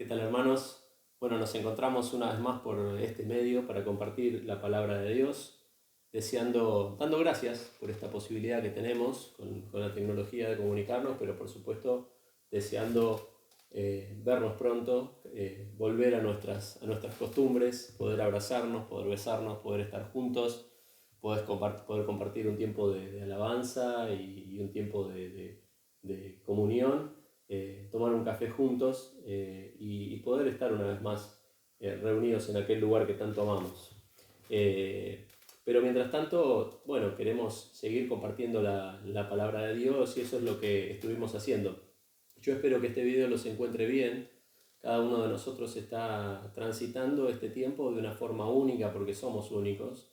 ¿Qué tal, hermanos? Bueno, nos encontramos una vez más por este medio para compartir la palabra de Dios, dando gracias por esta posibilidad que tenemos con la tecnología de comunicarnos, pero por supuesto deseando vernos pronto, volver a nuestras costumbres, poder abrazarnos, poder besarnos, poder estar juntos, poder compartir un tiempo de alabanza y un tiempo de comunión, tomar un café juntos y poder estar una vez más reunidos en aquel lugar que tanto amamos. Pero mientras tanto, bueno, queremos seguir compartiendo la palabra de Dios y eso es lo que estuvimos haciendo. Yo espero que este video los encuentre bien. Cada uno de nosotros está transitando este tiempo de una forma única porque somos únicos.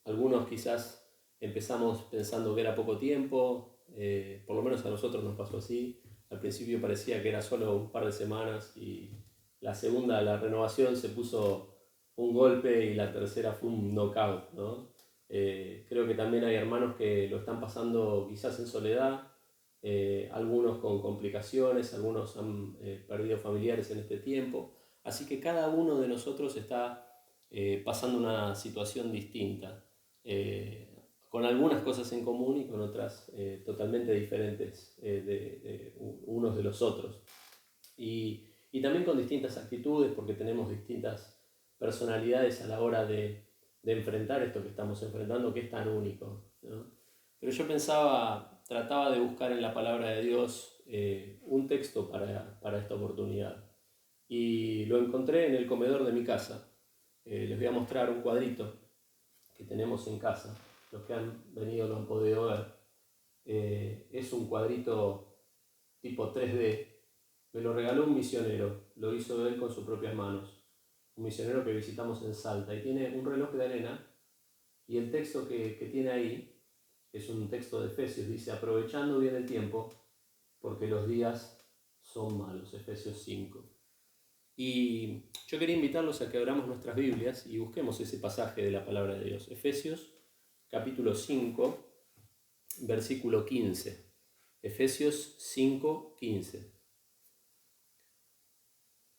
Algunos quizás empezamos pensando que era poco tiempo, por lo menos a nosotros nos pasó así. Al principio parecía que era solo un par de semanas y la renovación se puso un golpe y la tercera fue un knockout, ¿no? Creo que también hay hermanos que lo están pasando quizás en soledad, algunos con complicaciones, algunos han perdido familiares en este tiempo, así que cada uno de nosotros está pasando una situación distinta, con algunas cosas en común y con otras totalmente diferentes de unos de los otros. Y también con distintas actitudes, porque tenemos distintas personalidades a la hora de enfrentar esto que estamos enfrentando, que es tan único, ¿no? Pero yo trataba de buscar en la palabra de Dios un texto para esta oportunidad. Y lo encontré en el comedor de mi casa. Les voy a mostrar un cuadrito que tenemos en casa. Los que han venido lo han podido ver. Es un cuadrito tipo 3D. Me lo regaló un misionero, lo hizo él con sus propias manos. Un misionero que visitamos en Salta. Y tiene un reloj de arena. Y el texto que tiene ahí es un texto de Efesios. Dice: aprovechando bien el tiempo, porque los días son malos. Efesios 5. Y yo quería invitarlos a que abramos nuestras Biblias y busquemos ese pasaje de la palabra de Dios. Efesios capítulo 5, versículo 15. Efesios 5, 15.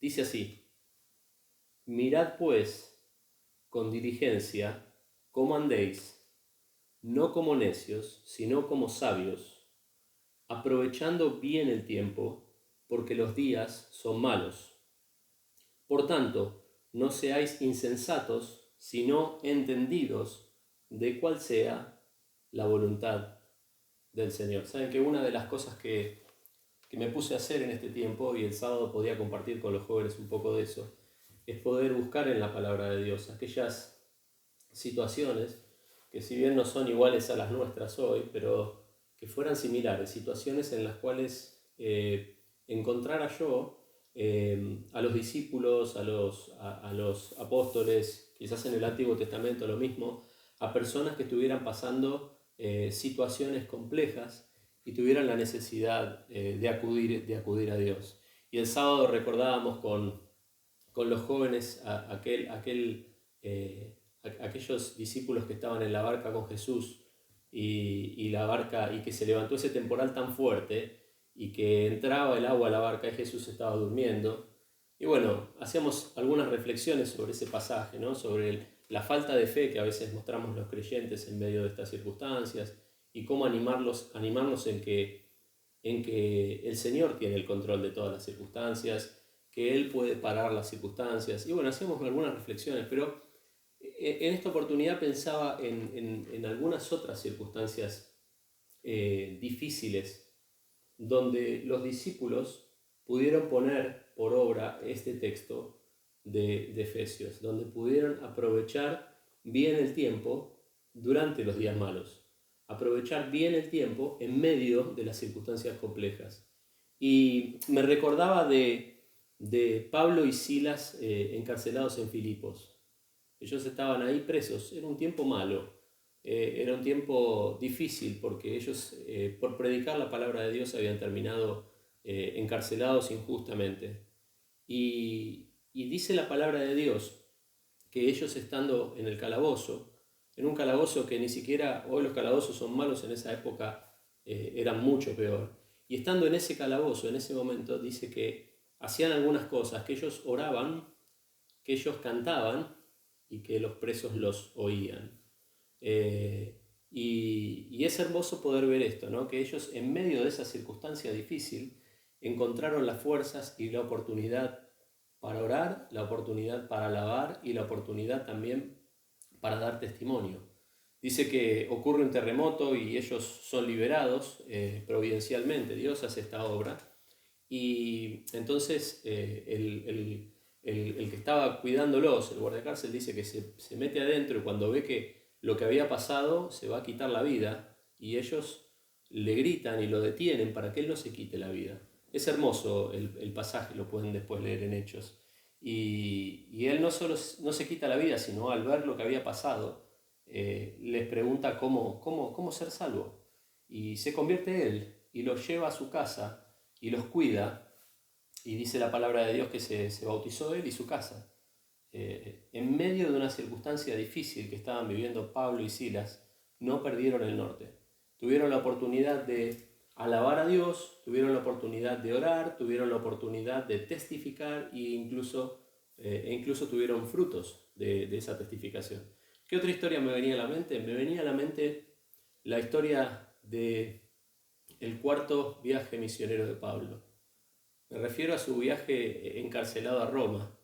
Dice así: mirad pues con diligencia cómo andéis, no como necios, sino como sabios, aprovechando bien el tiempo, porque los días son malos. Por tanto, no seáis insensatos, sino entendidos de cuál sea la voluntad del Señor. Saben que una de las cosas que me puse a hacer en este tiempo, y el sábado podía compartir con los jóvenes un poco de eso, es poder buscar en la palabra de Dios aquellas situaciones que, si bien no son iguales a las nuestras hoy, pero que fueran similares, situaciones en las cuales encontrara yo a los discípulos, a los apóstoles, quizás en el Antiguo Testamento lo mismo, a personas que estuvieran pasando situaciones complejas y tuvieran la necesidad de acudir a Dios. Y el sábado recordábamos con los jóvenes aquellos discípulos que estaban en la barca con Jesús y la barca, y que se levantó ese temporal tan fuerte y que entraba el agua a la barca y Jesús estaba durmiendo. Y bueno, hacíamos algunas reflexiones sobre ese pasaje, ¿no? Sobre la falta de fe que a veces mostramos los creyentes en medio de estas circunstancias y cómo animarnos en que el Señor tiene el control de todas las circunstancias, que Él puede parar las circunstancias. Y bueno, hacíamos algunas reflexiones, pero en esta oportunidad pensaba en algunas otras circunstancias difíciles donde los discípulos pudieron poner por obra este texto de Efesios, donde pudieron aprovechar bien el tiempo durante los días malos, aprovechar bien el tiempo en medio de las circunstancias complejas. Y me recordaba de Pablo y Silas encarcelados en Filipos. Ellos estaban ahí presos, era un tiempo malo, era un tiempo difícil porque ellos por predicar la palabra de Dios habían terminado encarcelados injustamente. Y dice la palabra de Dios que ellos, estando en el calabozo, en un calabozo que ni siquiera, hoy los calabozos son malos, en esa época eran mucho peor, y estando en ese calabozo, en ese momento, dice que hacían algunas cosas, que ellos oraban, que ellos cantaban y que los presos los oían. Y es hermoso poder ver esto, ¿no? Que ellos en medio de esa circunstancia difícil encontraron las fuerzas y la oportunidad para orar, la oportunidad para alabar y la oportunidad también para dar testimonio. Dice que ocurre un terremoto y ellos son liberados providencialmente. Dios hace esta obra. Y entonces el que estaba cuidándolos, el guardacárcel, dice que se mete adentro y cuando ve que lo que había pasado se va a quitar la vida y ellos le gritan y lo detienen para que él no se quite la vida. Es hermoso el pasaje, lo pueden después leer en Hechos. Y él no solo no se quita la vida, sino al ver lo que había pasado, les pregunta cómo ser salvo. Y se convierte él y los lleva a su casa y los cuida. Y dice la palabra de Dios que se bautizó él y su casa. En medio de una circunstancia difícil que estaban viviendo Pablo y Silas, no perdieron el norte. Tuvieron la oportunidad de alabar a Dios, tuvieron la oportunidad de orar, tuvieron la oportunidad de testificar e incluso tuvieron frutos de esa testificación. ¿Qué otra historia me venía a la mente? Me venía a la mente la historia del cuarto viaje misionero de Pablo. Me refiero a su viaje encarcelado a Roma.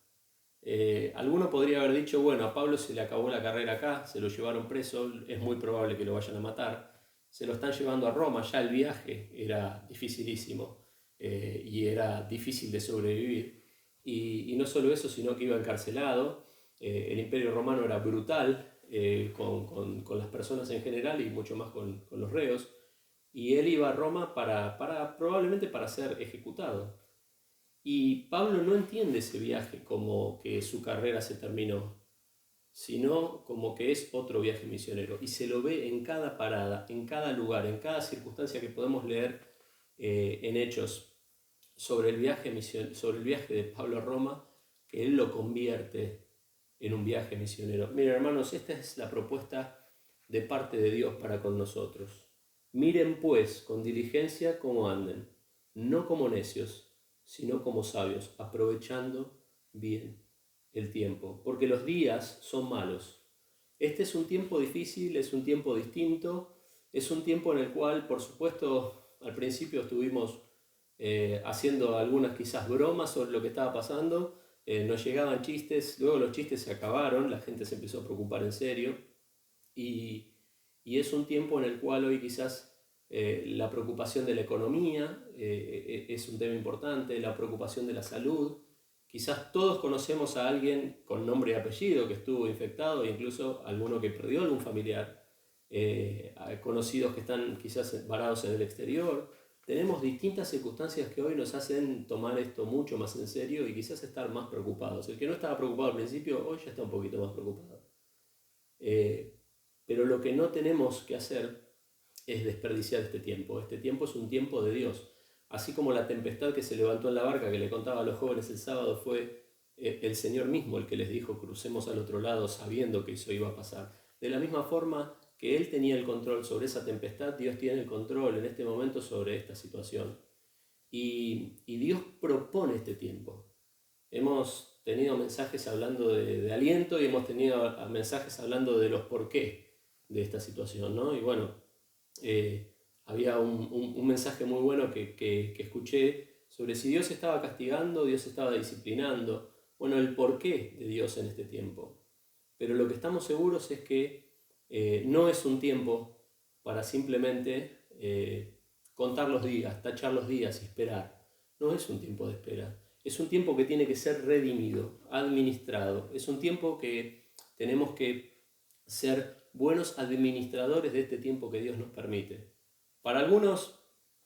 Alguno podría haber dicho, bueno, a Pablo se le acabó la carrera acá, se lo llevaron preso, es muy probable que lo vayan a matar. Se lo están llevando a Roma, ya el viaje era dificilísimo y era difícil de sobrevivir. Y no solo eso, sino que iba encarcelado. El Imperio Romano era brutal con las personas en general y mucho más con los reos. Y él iba a Roma probablemente para ser ejecutado. Y Pablo no entiende ese viaje como que su carrera se terminó, sino como que es otro viaje misionero. Y se lo ve en cada parada, en cada lugar, en cada circunstancia que podemos leer en Hechos sobre el viaje de Pablo a Roma, que él lo convierte en un viaje misionero. Miren, hermanos, esta es la propuesta de parte de Dios para con nosotros. Miren pues con diligencia cómo anden, no como necios, sino como sabios, aprovechando bien el tiempo, porque los días son malos. Este es un tiempo difícil, es un tiempo distinto, es un tiempo en el cual, por supuesto, al principio estuvimos haciendo algunas quizás bromas sobre lo que estaba pasando, nos llegaban chistes, luego los chistes se acabaron, la gente se empezó a preocupar en serio, y es un tiempo en el cual hoy quizás la preocupación de la economía es un tema importante, la preocupación de la salud. Quizás todos conocemos a alguien con nombre y apellido que estuvo infectado, e incluso alguno que perdió algún familiar, conocidos que están quizás varados en el exterior. Tenemos distintas circunstancias que hoy nos hacen tomar esto mucho más en serio y quizás estar más preocupados. El que no estaba preocupado al principio, hoy ya está un poquito más preocupado. Pero lo que no tenemos que hacer es desperdiciar este tiempo. Este tiempo es un tiempo de Dios. Así como la tempestad que se levantó en la barca que le contaba a los jóvenes el sábado fue el Señor mismo el que les dijo crucemos al otro lado sabiendo que eso iba a pasar. De la misma forma que Él tenía el control sobre esa tempestad, Dios tiene el control en este momento sobre esta situación. Y Dios propone este tiempo. Hemos tenido mensajes hablando de aliento y hemos tenido mensajes hablando de los por qué de esta situación, ¿no? Y bueno, había un mensaje muy bueno que escuché sobre si Dios estaba castigando, Dios estaba disciplinando. Bueno, el porqué de Dios en este tiempo. Pero lo que estamos seguros es que no es un tiempo para simplemente contar los días, tachar los días y esperar. No es un tiempo de espera. Es un tiempo que tiene que ser redimido, administrado. Es un tiempo que tenemos que ser buenos administradores de este tiempo que Dios nos permite. Para algunos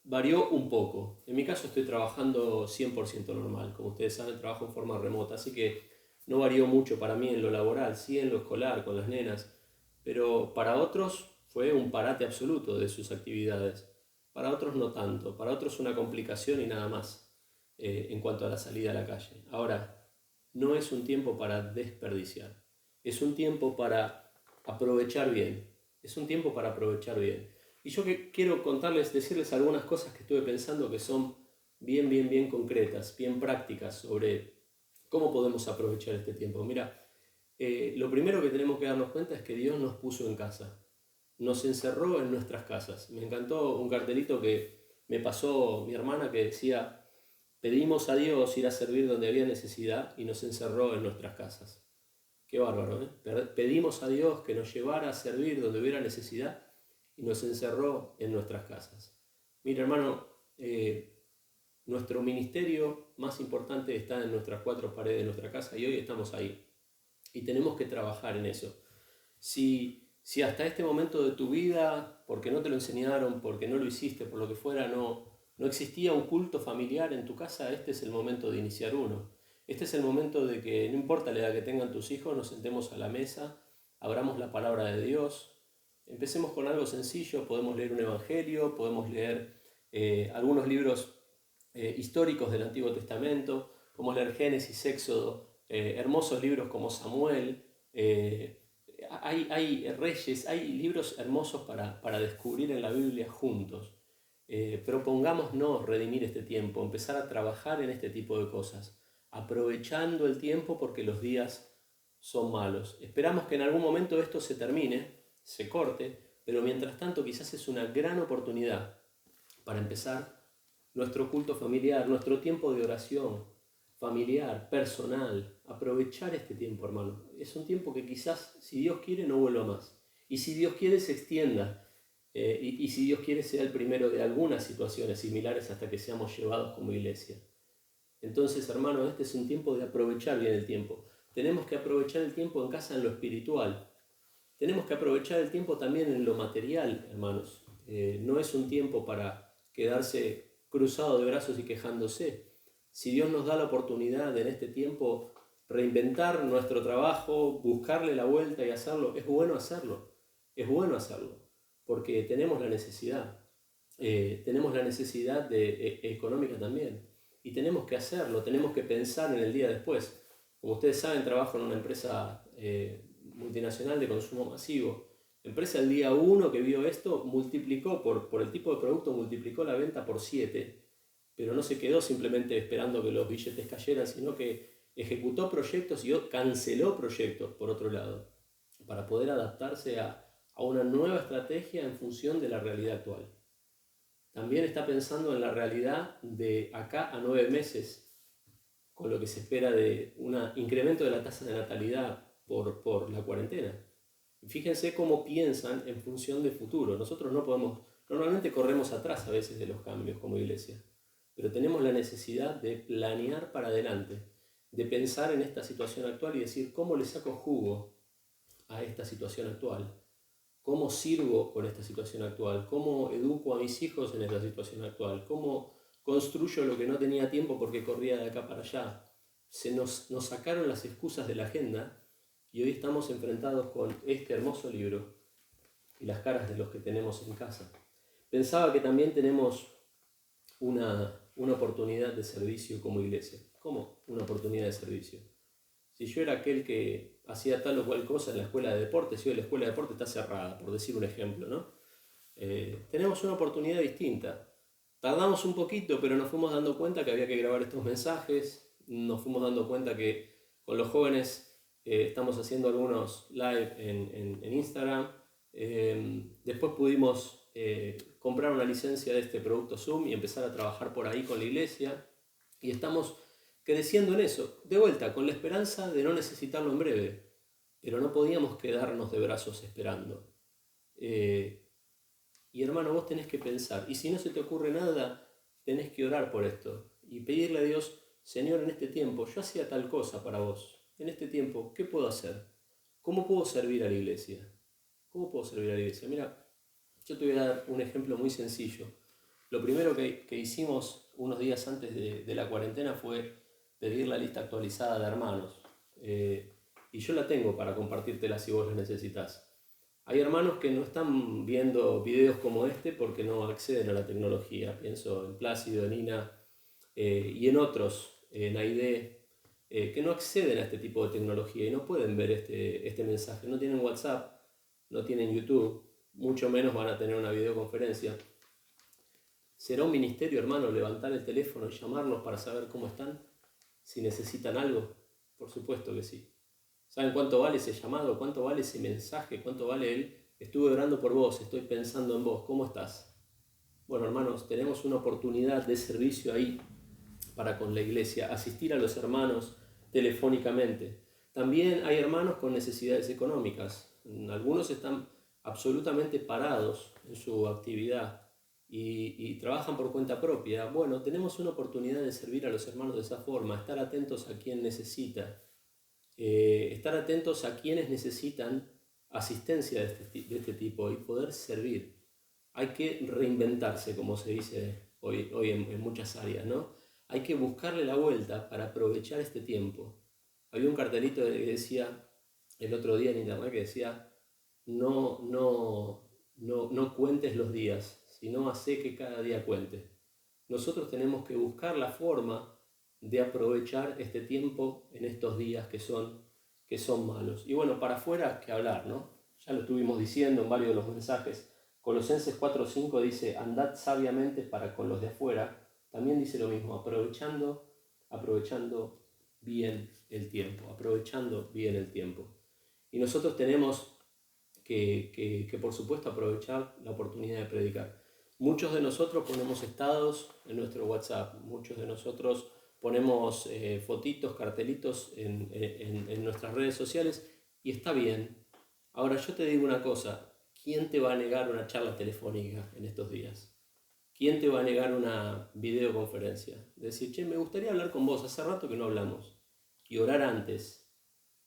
varió un poco. En mi caso estoy trabajando 100% normal. Como ustedes saben, trabajo en forma remota, así que no varió mucho para mí en lo laboral, sí en lo escolar, con las nenas. Pero para otros fue un parate absoluto de sus actividades. Para otros no tanto. Para otros una complicación y nada más en cuanto a la salida a la calle. Ahora, no es un tiempo para desperdiciar. Es un tiempo para aprovechar bien. Es un tiempo para aprovechar bien. Y yo quiero contarles, decirles algunas cosas que estuve pensando que son bien concretas, bien prácticas sobre cómo podemos aprovechar este tiempo. Mira, lo primero que tenemos que darnos cuenta es que Dios nos puso en casa, nos encerró en nuestras casas. Me encantó un cartelito que me pasó mi hermana que decía: pedimos a Dios ir a servir donde había necesidad y nos encerró en nuestras casas. Qué bárbaro, ¿eh? Pedimos a Dios que nos llevara a servir donde hubiera necesidad y nos encerró en nuestras casas. Mira, hermano, nuestro ministerio más importante está en nuestras cuatro paredes de nuestra casa y hoy estamos ahí. Y tenemos que trabajar en eso. Si hasta este momento de tu vida, porque no te lo enseñaron, porque no lo hiciste, por lo que fuera, no existía un culto familiar en tu casa, este es el momento de iniciar uno. Este es el momento de que, no importa la edad que tengan tus hijos, nos sentemos a la mesa, abramos la palabra de Dios, empecemos con algo sencillo, podemos leer un evangelio, podemos leer algunos libros históricos del Antiguo Testamento, podemos leer Génesis, Éxodo, hermosos libros como Samuel, hay reyes, hay libros hermosos para descubrir en la Biblia juntos. Propongámonos redimir este tiempo, empezar a trabajar en este tipo de cosas, aprovechando el tiempo porque los días son malos. Esperamos que en algún momento esto se termine, se corte, pero mientras tanto quizás es una gran oportunidad para empezar nuestro culto familiar, nuestro tiempo de oración familiar, personal. Aprovechar este tiempo, hermano. Es un tiempo que quizás, si Dios quiere, no vuelva más. Y si Dios quiere, se extienda. Y si Dios quiere, sea el primero de algunas situaciones similares hasta que seamos llevados como iglesia. Entonces, hermano, este es un tiempo de aprovechar bien el tiempo. Tenemos que aprovechar el tiempo en casa en lo espiritual. Tenemos que aprovechar el tiempo también en lo material, hermanos. No es un tiempo para quedarse cruzado de brazos y quejándose. Si Dios nos da la oportunidad en este tiempo reinventar nuestro trabajo, buscarle la vuelta y hacerlo, es bueno hacerlo. Es bueno hacerlo, porque tenemos la necesidad. Tenemos la necesidad económica también. Y tenemos que hacerlo, tenemos que pensar en el día después. Como ustedes saben, trabajo en una empresa multinacional de consumo masivo. La empresa el día 1 que vio esto multiplicó, por el tipo de producto, multiplicó la venta por 7, pero no se quedó simplemente esperando que los billetes cayeran, sino que ejecutó proyectos y canceló proyectos, por otro lado, para poder adaptarse a una nueva estrategia en función de la realidad actual. También está pensando en la realidad de acá a 9 meses, con lo que se espera de un incremento de la tasa de natalidad por la cuarentena. Fíjense cómo piensan en función del futuro. Nosotros no podemos, normalmente corremos atrás a veces de los cambios como iglesia, pero tenemos la necesidad de planear para adelante, de pensar en esta situación actual y decir cómo le saco jugo a esta situación actual, cómo sirvo con esta situación actual, cómo educo a mis hijos en esta situación actual, cómo construyo lo que no tenía tiempo porque corría de acá para allá. Nos sacaron las excusas de la agenda y hoy estamos enfrentados con este hermoso libro y las caras de los que tenemos en casa. Pensaba que también tenemos una oportunidad de servicio como iglesia. ¿Cómo una oportunidad de servicio? Si yo era aquel que hacía tal o cual cosa en la escuela de deportes, y hoy la escuela de deportes está cerrada, por decir un ejemplo, ¿no? Tenemos una oportunidad distinta. Tardamos un poquito, pero nos fuimos dando cuenta que había que grabar estos mensajes, nos fuimos dando cuenta que con los jóvenes estamos haciendo algunos live en Instagram. Después pudimos comprar una licencia de este producto Zoom y empezar a trabajar por ahí con la iglesia. Y estamos creciendo en eso, de vuelta, con la esperanza de no necesitarlo en breve. Pero no podíamos quedarnos de brazos esperando. Y hermano, vos tenés que pensar. Y si no se te ocurre nada, tenés que orar por esto. Y pedirle a Dios: Señor, en este tiempo yo hacía tal cosa para vos. En este tiempo, ¿qué puedo hacer? ¿Cómo puedo servir a la iglesia? ¿Cómo puedo servir a la iglesia? Mira, yo te voy a dar un ejemplo muy sencillo. Lo primero que hicimos unos días antes de la cuarentena fue pedir la lista actualizada de hermanos. Y yo la tengo para compartírtela si vos la necesitas. Hay hermanos que no están viendo videos como este porque no acceden a la tecnología. Pienso en Plácido, en Nina y en otros, en Aide, que no acceden a este tipo de tecnología y no pueden ver este mensaje. No tienen WhatsApp, no tienen YouTube, mucho menos van a tener una videoconferencia. ¿Será un ministerio, hermano, levantar el teléfono y llamarnos para saber cómo están? Si necesitan algo, por supuesto que sí. ¿Saben cuánto vale ese llamado? ¿Cuánto vale ese mensaje? ¿Cuánto vale el estuve orando por vos, estoy pensando en vos, ¿cómo estás? Bueno, hermanos, tenemos una oportunidad de servicio ahí para con la iglesia, asistir a los hermanos telefónicamente. También hay hermanos con necesidades económicas. Algunos están absolutamente parados en su actividad y trabajan por cuenta propia. Bueno, tenemos una oportunidad de servir a los hermanos de esa forma, estar atentos a quien necesita, estar atentos a quienes necesitan asistencia de este tipo y poder servir. Hay que reinventarse, como se dice hoy en muchas áreas, ¿no? Hay que buscarle la vuelta para aprovechar este tiempo. Había un cartelito que decía, el otro día en internet, que decía, no cuentes los días, sino hace que cada día cuente. Nosotros tenemos que buscar la forma de aprovechar este tiempo en estos días que son malos. Y bueno, para afuera, que hablar, ¿no? Ya lo estuvimos diciendo en varios de los mensajes. Colosenses 4:5 dice, andad sabiamente para con los de afuera. También dice lo mismo, aprovechando bien el tiempo, aprovechando bien el tiempo. Y nosotros tenemos que por supuesto aprovechar la oportunidad de predicar. Muchos de nosotros ponemos estados en nuestro WhatsApp, muchos de nosotros ponemos fotitos, cartelitos en nuestras redes sociales y está bien. Ahora yo te digo una cosa, ¿quién te va a negar una charla telefónica en estos días? ¿Quién te va a negar una videoconferencia? Decir, che, me gustaría hablar con vos, hace rato que no hablamos. Y orar antes,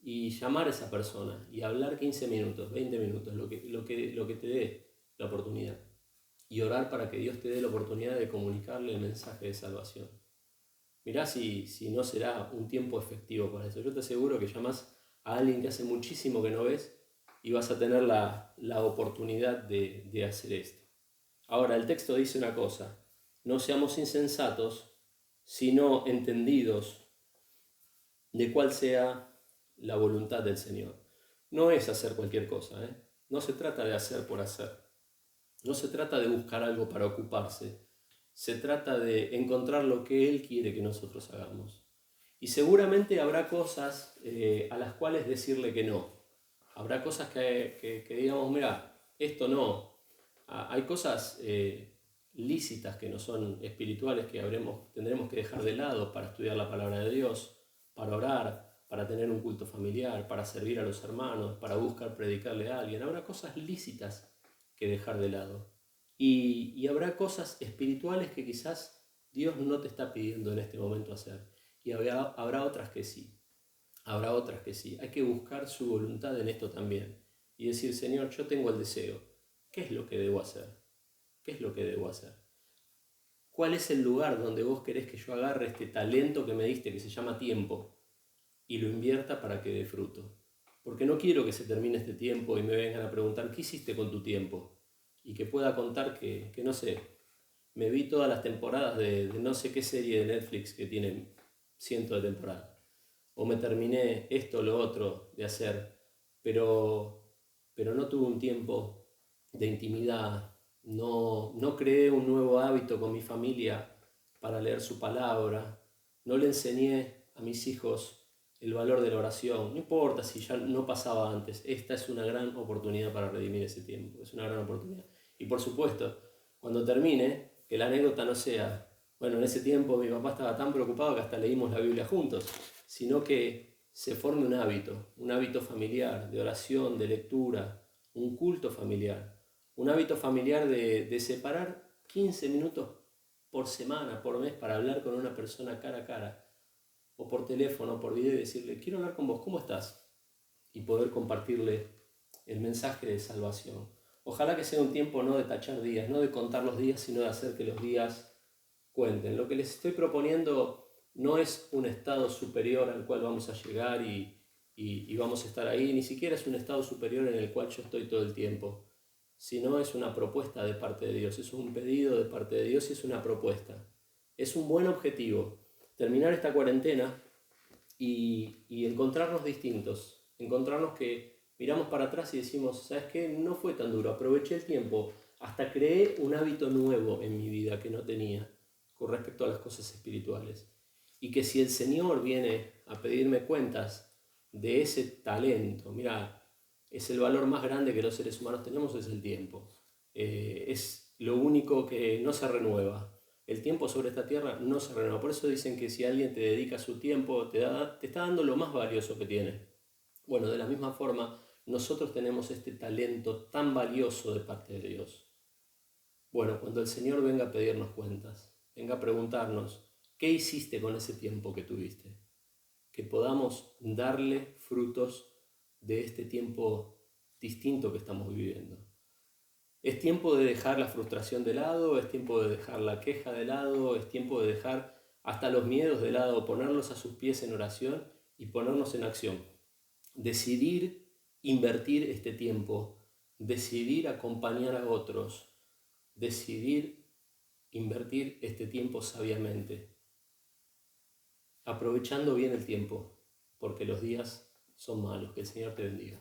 y llamar a esa persona, y hablar 15 minutos, 20 minutos, lo que te dé la oportunidad. Y orar para que Dios te dé la oportunidad de comunicarle el mensaje de salvación. Mirá si no será un tiempo efectivo para eso. Yo te aseguro que llamás a alguien que hace muchísimo que no ves y vas a tener la oportunidad de hacer esto. Ahora, el texto dice una cosa, no seamos insensatos, sino entendidos de cuál sea la voluntad del Señor. No es hacer cualquier cosa, no se trata de hacer por hacer, no se trata de buscar algo para ocuparse, se trata de encontrar lo que Él quiere que nosotros hagamos. Y seguramente habrá cosas a las cuales decirle que no. Habrá cosas que digamos, mira, esto no. Hay cosas lícitas que no son espirituales que tendremos que dejar de lado para estudiar la palabra de Dios, para orar, para tener un culto familiar, para servir a los hermanos, para buscar predicarle a alguien. Habrá cosas lícitas que dejar de lado. Y habrá cosas espirituales que quizás Dios no te está pidiendo en este momento hacer. Y habrá otras que sí. Habrá otras que sí. Hay que buscar su voluntad en esto también. Y decir, Señor, yo tengo el deseo. ¿Qué es lo que debo hacer? ¿Qué es lo que debo hacer? ¿Cuál es el lugar donde vos querés que yo agarre este talento que me diste, que se llama tiempo, y lo invierta para que dé fruto? Porque no quiero que se termine este tiempo y me vengan a preguntar, ¿qué hiciste con tu tiempo? Y que pueda contar que no sé, me vi todas las temporadas de no sé qué serie de Netflix que tiene cientos de temporadas. O me terminé esto o lo otro de hacer, pero no tuve un tiempo de intimidad, no creé un nuevo hábito con mi familia para leer su palabra, no le enseñé a mis hijos el valor de la oración, no importa si ya no pasaba antes, esta es una gran oportunidad para redimir ese tiempo, es una gran oportunidad. Y por supuesto, cuando termine, que la anécdota no sea, bueno, en ese tiempo mi papá estaba tan preocupado que hasta leímos la Biblia juntos, sino que se forme un hábito familiar, de oración, de lectura, un culto familiar, un hábito familiar de separar 15 minutos por semana, por mes, para hablar con una persona cara a cara, o por teléfono, por video, y decirle, quiero hablar con vos, ¿cómo estás? Y poder compartirle el mensaje de salvación. Ojalá que sea un tiempo no de tachar días, no de contar los días, sino de hacer que los días cuenten. Lo que les estoy proponiendo no es un estado superior al cual vamos a llegar y vamos a estar ahí, ni siquiera es un estado superior en el cual yo estoy todo el tiempo, sino es una propuesta de parte de Dios, es un pedido de parte de Dios y es una propuesta. Es un buen objetivo, terminar esta cuarentena y encontrarnos distintos, encontrarnos que miramos para atrás y decimos, ¿sabes qué? No fue tan duro, aproveché el tiempo, hasta creé un hábito nuevo en mi vida que no tenía con respecto a las cosas espirituales. Y que si el Señor viene a pedirme cuentas de ese talento, mira, es el valor más grande que los seres humanos tenemos, es el tiempo. Es lo único que no se renueva. El tiempo sobre esta tierra no se renueva. Por eso dicen que si alguien te dedica su tiempo, te está dando lo más valioso que tiene. Bueno, de la misma forma, nosotros tenemos este talento tan valioso de parte de Dios. Bueno, cuando el Señor venga a pedirnos cuentas, venga a preguntarnos, ¿qué hiciste con ese tiempo que tuviste? Que podamos darle frutos de este tiempo distinto que estamos viviendo. Es tiempo de dejar la frustración de lado, es tiempo de dejar la queja de lado, es tiempo de dejar hasta los miedos de lado, ponerlos a sus pies en oración y ponernos en acción. Decidir invertir este tiempo, decidir acompañar a otros, decidir invertir este tiempo sabiamente, aprovechando bien el tiempo, porque los días son malos. Que el Señor te bendiga.